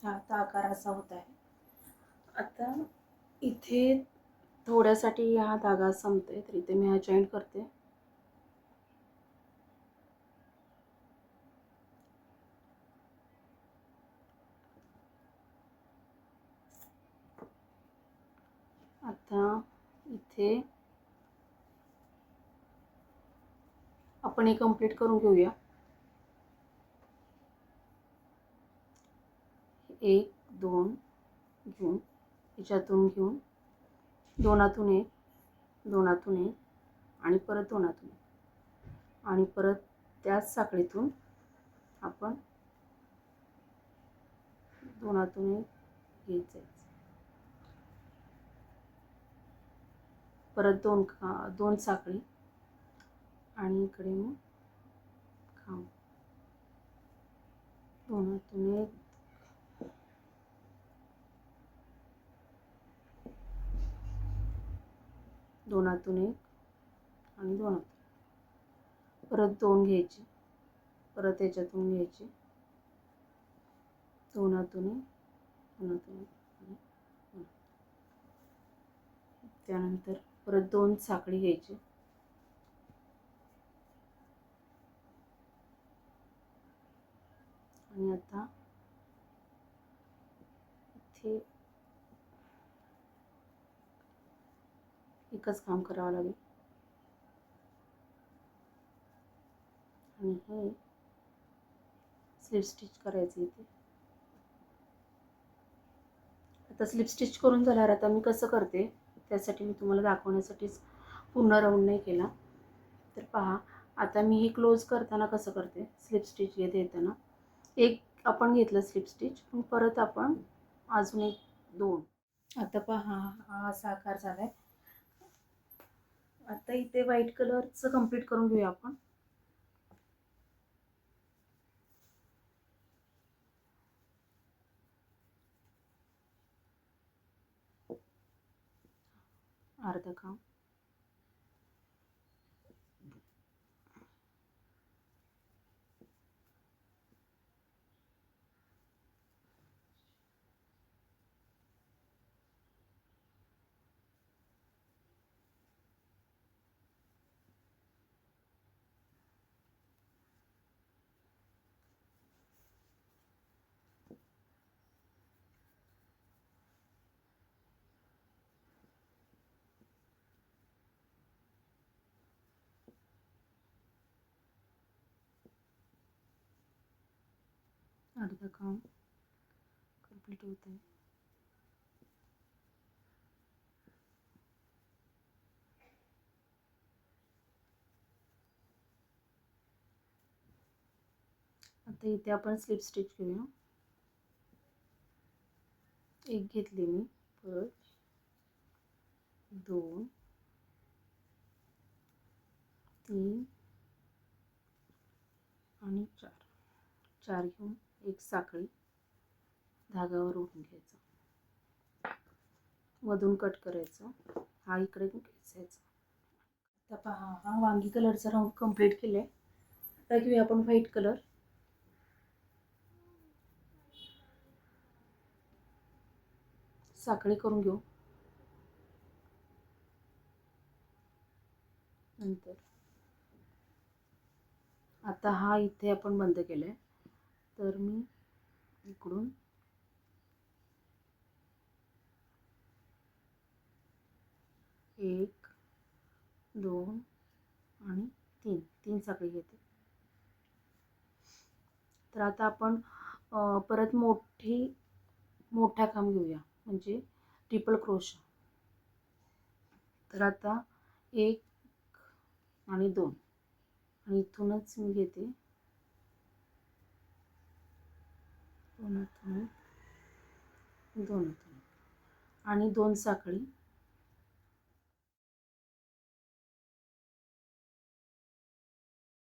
आता आकार असा होत आहे. आता इथे थोड्यासाठी हा धागा संपते, तर इथे मी हा जॉईंट करते. आता इथे आपण हे कंप्लीट करून घेऊया. 1 2 घेऊन याच्यातून घेऊन दोनातून एक, दोनातून एक आणि परत दोनातून एक आणि परत त्याच साखळीतून आपण दोनातून एक घेत जायचं. परत दोन साखळी आणि इकडे मग खांब. दोनातून एक, दोनातून एक आणि दोनातून परत दोन घ्यायचे, परत याच्यातून घ्यायचे, दोनातून एक, दोनातून एक आणि दोनातून. त्यानंतर परत दोन साखळी घ्यायची आणि आता इथे एकच काम करावं लागेल आणि हे स्लिप स्टिच करायचं इथे. आता स्लिप स्टिच करून झाल्यावर आता मी कसं करते त्यासाठी मी तुम्हाला दाखवण्यासाठीच पूर्ण राऊंड नाही केला. तर पहा, आता मी हे क्लोज करताना कसं करते. स्लिप स्टिच घेते येताना एक आपण घेतलं स्लिप स्टिच, पण परत आपण अजून एक दोन. आता पहा, हा असा आकार झालाय. आता इथे व्हाईट कलरचं कंप्लीट करून घेऊया आपण. अर्धा काम अर्धा काम कंप्लीट होत आहे. आता इथे आपण स्लिप स्टिच घेऊया. एक घेतली मी, परत दोन, तीन आणि चार. चार घेऊन एक साखळी धागावर ओढून घ्यायचा, मधून कट करायचा, हा इकडे घ्यायचा. आता पहा, हा वांगी कलरचा राऊंड कंप्लीट केलाय. आता घेऊया आपण व्हाईट कलर. साखळी करून घेऊ. नंतर आता हा इथे आपण बंद केलाय, तर मी इकडून एक, दोन आणि तीन, तीन साखळी घेते. तर आता आपण परत मोठा खांब घेऊया, म्हणजे ट्रिपल क्रोशा. तर आता एक आणि दोन आणि इथूनच मी घेते दोनातून आणि दोन साखळी